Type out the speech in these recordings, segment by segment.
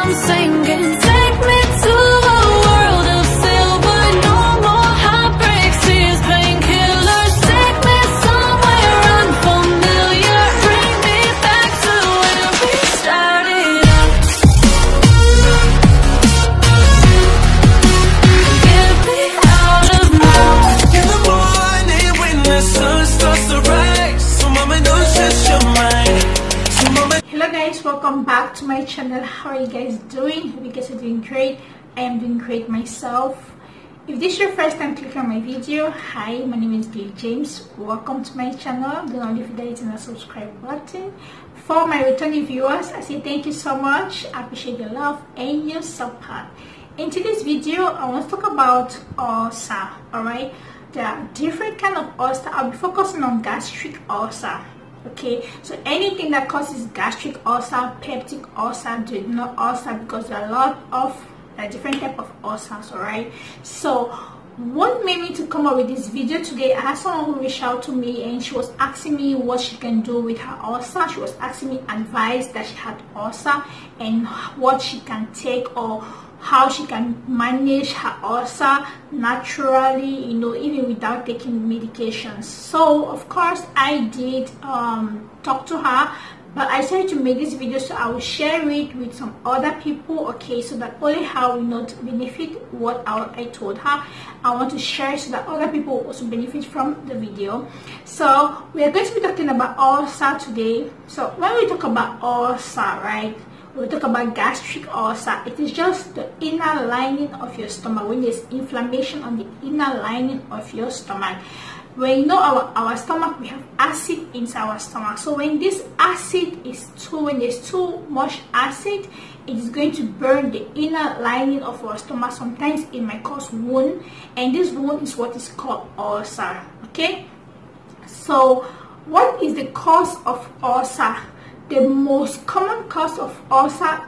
I'm sinking. Take me to a world of silver. No more heartbreaks, tears, painkillers. Take me somewhere unfamiliar. Bring me back to where we started out. Get me out of now. In the morning when the sun starts to rise, so mama, don't stress your mind. So mama. Hello guys, welcome back to my channel. How are you guys doing? Hope you guys are doing great. I am doing great myself. If this is your first time clicking on my video, hi, my name is Gilly James. Welcome to my channel. Do not leave the hitting the subscribe button. For my returning viewers, I say thank you so much. I appreciate your love and your support. In today's video, I want to talk about ulcer. Alright, there are different kind of ulcer. I'll be focusing on gastric ulcer. Okay, so anything that causes gastric ulcer, peptic ulcer, duodenal ulcer, because there are a lot of different type of ulcers. All right, so what made me to come up with this video today, I had someone who reached out to me and she was asking me what she can do with her ulcer. She was asking me advice that she had ulcer and what she can take or how she can manage her ulcer naturally, you know, even without taking medications. So of course I did talk to her, but I decided to make this video so I will share it with some other people, okay, so that only her will not benefit what I told her. I want to share so that other people will also benefit from the video. So we are going to be talking about ulcer today. So when we talk about ulcer, right, we talk about gastric ulcer. It is just the inner lining of your stomach. When there's inflammation on the inner lining of your stomach. When you know our stomach, we have acid inside our stomach. So when this acid is when there's too much acid, it is going to burn the inner lining of our stomach. Sometimes it might cause wound, and this wound is what is called ulcer. Okay. So what is the cause of ulcer? The most common cause of ulcer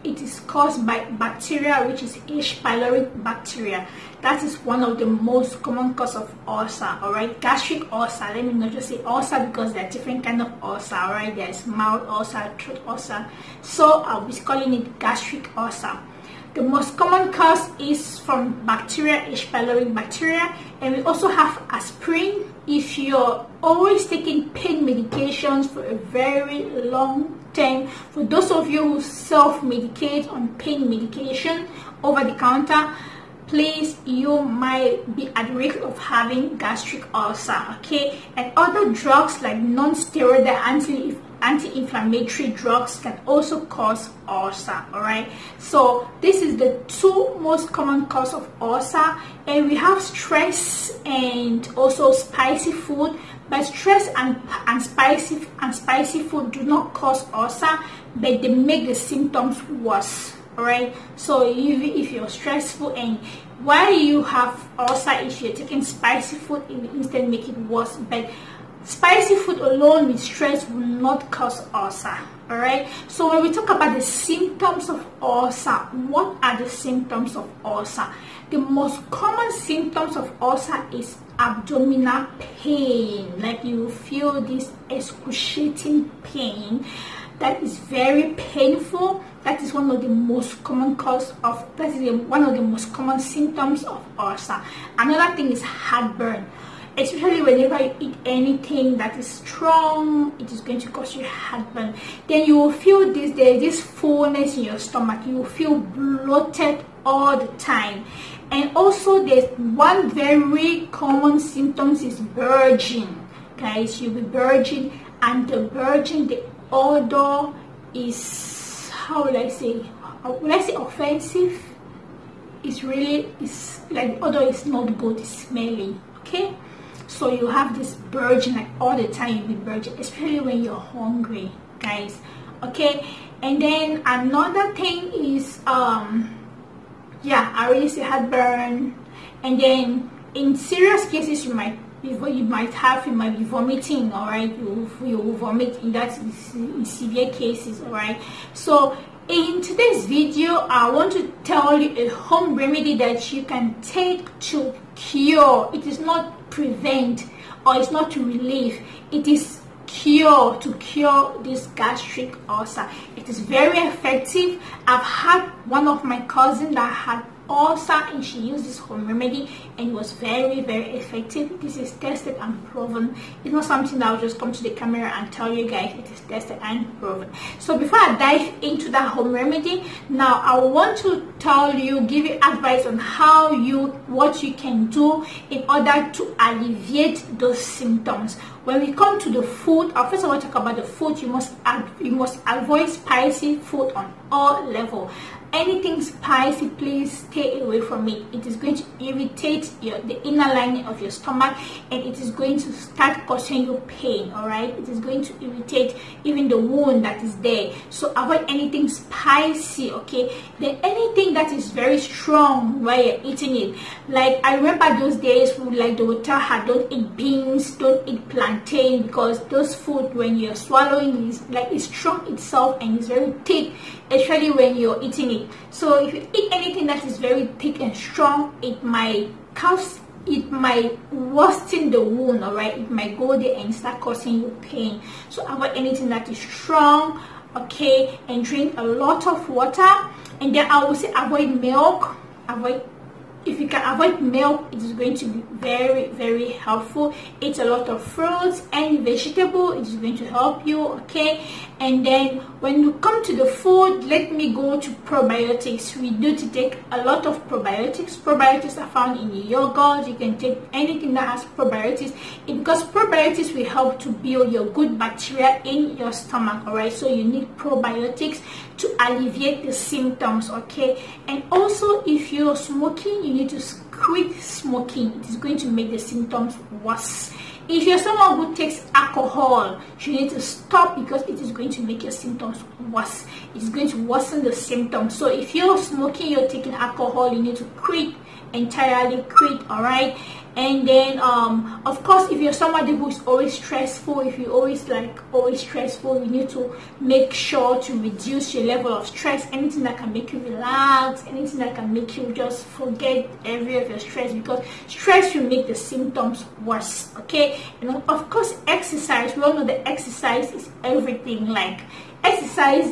it is caused by bacteria, which is H. pylori bacteria. That is one of the most common cause of ulcer. All right, gastric ulcer. Let me not just say ulcer because there are different kind of ulcer. All right, there's mouth ulcer, throat ulcer. So I'll be calling it gastric ulcer. The most common cause is from bacteria, H. pylori bacteria, and we also have aspirin. If you're always taking pain medications for a very long time, for those of you who self-medicate on pain medication over the counter, please, you might be at risk of having gastric ulcer, okay? And other drugs like non-steroidal anti-inflammatory drugs can also cause ulcer. All right, so this is the two most common cause of ulcer. And we have stress and also spicy food, but stress and spicy food do not cause ulcer, but they make the symptoms worse. All right, so if you're stressful and while you have ulcer, if you're taking spicy food, it will instead make it worse. But spicy food alone with stress will not cause ulcer. All right, so when we talk about the symptoms of ulcer, what are the symptoms of ulcer? The most common symptoms of ulcer is abdominal pain. Like you feel this excruciating pain that is very painful. That is one of the most common one of the most common symptoms of ulcer. Another thing is heartburn. Especially whenever you eat anything that is strong, it is going to cause you heartburn. Then you will feel there's this fullness in your stomach. You will feel bloated all the time. And also there's one very common symptom is purging. Guys, you'll be purging, and the odor is, how will I say offensive? It's like the odor is not good, it's smelly. Okay, so you have this purging like all the time. You'll be purging, especially when you're hungry, guys. Okay, and then another thing is yeah, I already say heartburn. And then in serious cases you might be vomiting. All right, you will vomit in severe cases. All right, so in today's video I want to tell you a home remedy that you can take to cure. It is not prevent or it's not to relieve, it is cure this gastric ulcer. It is very effective. I've had one of my cousins that had ulcer and she used this home remedy and it was very effective. This is tested and proven. It's not something that I'll just come to the camera and tell you guys. It is tested and proven. So before I dive into that home remedy, now I want to give you advice on what you can do in order to alleviate those symptoms. When we come to the food, I first of all talk about the food. You must avoid spicy food on all levels. Anything spicy, please stay away from it. It is going to irritate the inner lining of your stomach and it is going to start causing you pain. All right, it is going to irritate even the wound that is there. So avoid anything spicy, okay? Then anything that is very strong while you're eating it. Like I remember those days like they would tell her don't eat beans, don't eat plantain, because those food when you're swallowing is like it's strong itself and it's very thick, especially when you're eating it. So if you eat anything that is very thick and strong, it might worsen the wound. All right, it might go there and start causing you pain. So avoid anything that is strong, okay? And drink a lot of water. And then I will say avoid milk. If you can avoid milk, it is going to be very helpful. Eat a lot of fruits and vegetable. It is going to help you, okay? And then when you come to the food, let me go to probiotics. We do to take a lot of probiotics. Probiotics are found in your yogurt. You can take anything that has probiotics, because probiotics will help to build your good bacteria in your stomach. All right, so you need probiotics to alleviate the symptoms, okay? And also if you're smoking, you need to quit smoking. It is going to make the symptoms worse. If you're someone who takes alcohol, you need to stop, because it is going to make your symptoms worse. It is going to worsen the symptoms. So if you're smoking, you're taking alcohol, you need to quit, entirely quit. All right. And then of course, if you're somebody who's always stressful, if you're always stressful, you need to make sure to reduce your level of stress. Anything that can make you relax, anything that can make you just forget every of your stress, because stress will make the symptoms worse, okay? And of course, exercise. We all know that exercise is everything. Like exercise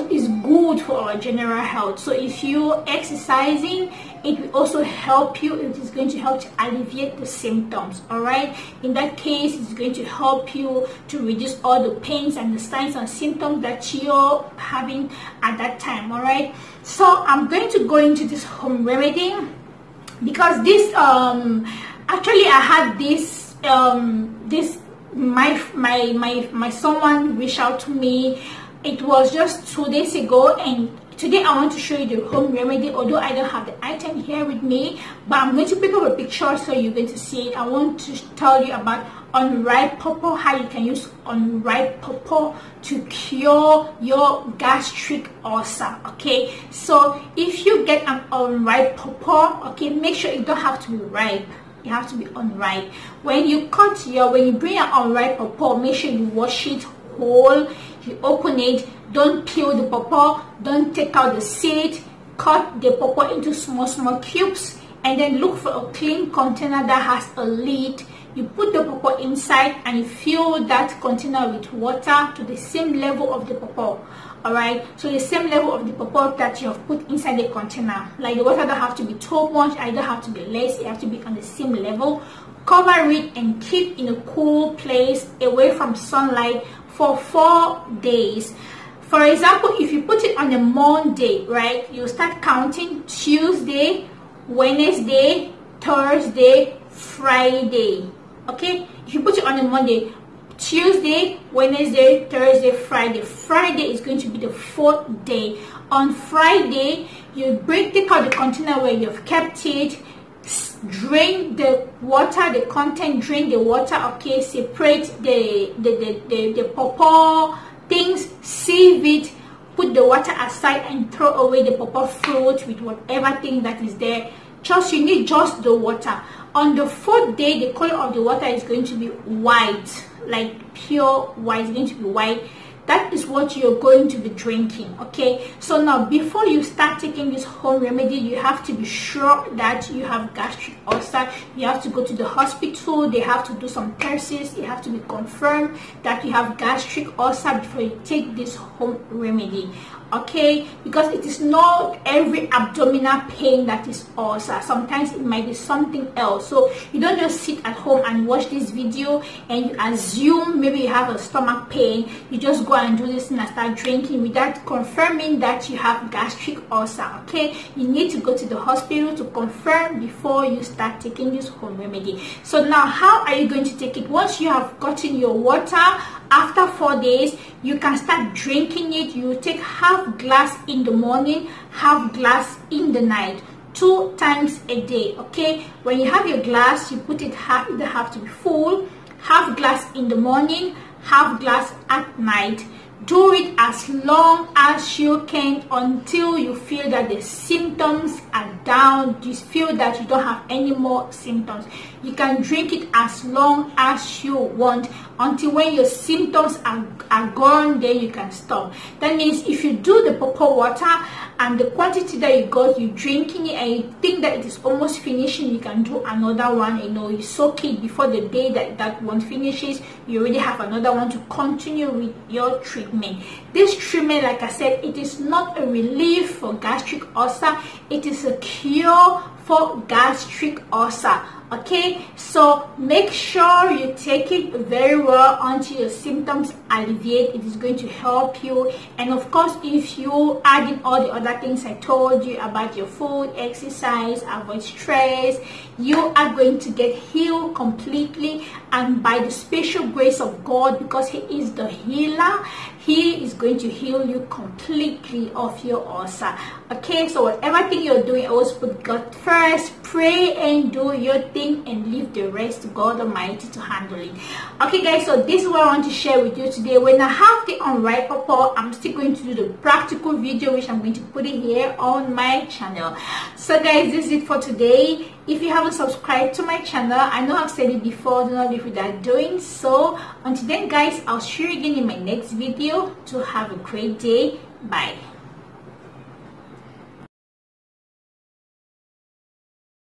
is good for our general health. So if you're exercising, it will also help you. It is going to help to alleviate the symptoms. All right, in that case, it's going to help you to reduce all the pains and the signs and symptoms that you're having at that time. All right, so I'm going to go into this home remedy, because this actually I had this my someone reached out to me. It was just 2 days ago, and today I want to show you the home remedy, although I don't have the item here with me, but I'm going to pick up a picture so you're going to see it. I want to tell you about unripe pawpaw, how you can use unripe pawpaw to cure your gastric ulcer, okay? So if you get an unripe pawpaw, okay, make sure it don't have to be ripe. You have to be unripe. When you bring an unripe pawpaw, make sure you wash it whole. You open it, don't peel the pawpaw, don't take out the seed, cut the pawpaw into small cubes, and then look for a clean container that has a lid. You put the pawpaw inside and you fill that container with water to the same level of the pawpaw. All right, so the same level of the pawpaw that you have put inside the container. Like the water don't have to be too much, it don't have to be less, it have to be on the same level. Cover it and keep in a cool place away from sunlight for 4 days. For example, if you put it on a Monday, right, you start counting Tuesday, Wednesday, Thursday, Friday. Okay, if you put it on a Monday, Tuesday, Wednesday, Thursday, Friday. Friday is going to be the 4th day. On Friday, you take out the container where you've kept it, drain the water, the content, drain the water, okay, separate the pawpaw things, sieve it, put the water aside and throw away the pawpaw fruit with whatever thing that is there. You need just the water. On the 4th day, the color of the water is going to be white, like pure white. It's going to be white. that is what you're going to be drinking. Okay, so now before you start taking this home remedy, you have to be sure that you have gastric ulcer. You have to go to the hospital. They have to do some tests. It have to be confirmed that you have gastric ulcer before you take this home remedy. Okay, because it is not every abdominal pain that is ulcer. Sometimes it might be something else. So you don't just sit at home and watch this video and you assume maybe you have a stomach pain. You just go and do this and start drinking without confirming that you have gastric ulcer. Okay, you need to go to the hospital to confirm before you start taking this home remedy. So now, how are you going to take it? Once you have gotten your water, after 4 days, you can start drinking it. You take half glass in the morning, half glass in the night, 2 times a day. Okay, when you have your glass, you put it either have to be full, half glass in the morning, half glass at night. Do it as long as you can until you feel that the symptoms are down. You feel that you don't have any more symptoms. You can drink it as long as you want until when your symptoms are gone, then you can stop. That means if you do the purple water and the quantity that you got, you drinking it and you think that it is almost finishing, you can do another one. You know, you soak it before the day that one finishes. You already have another one to continue with your treatment. This treatment, like I said, it is not a relief for gastric ulcer. It is a cure for gastric ulcer. Okay, so make sure you take it very well until your symptoms alleviate. It is going to help you. And of course, if you add in all the other things I told you about your food, exercise, avoid stress, you are going to get healed completely. And by the special grace of God, because He is the healer, He is going to heal you completely of your ulcer. Okay, so whatever thing you're doing, always put God first. Pray and do your thing and leave the rest to God Almighty to handle it. Okay guys, so this is what I want to share with you today. When I have the unripe pawpaw, I'm still going to do the practical video, which I'm going to put it here on my channel. So guys, this is it for today. If you haven't subscribed to my channel, I know I've said it before, do not leave without doing so. Until then guys, I'll see you again in my next video. To have a great day. Bye.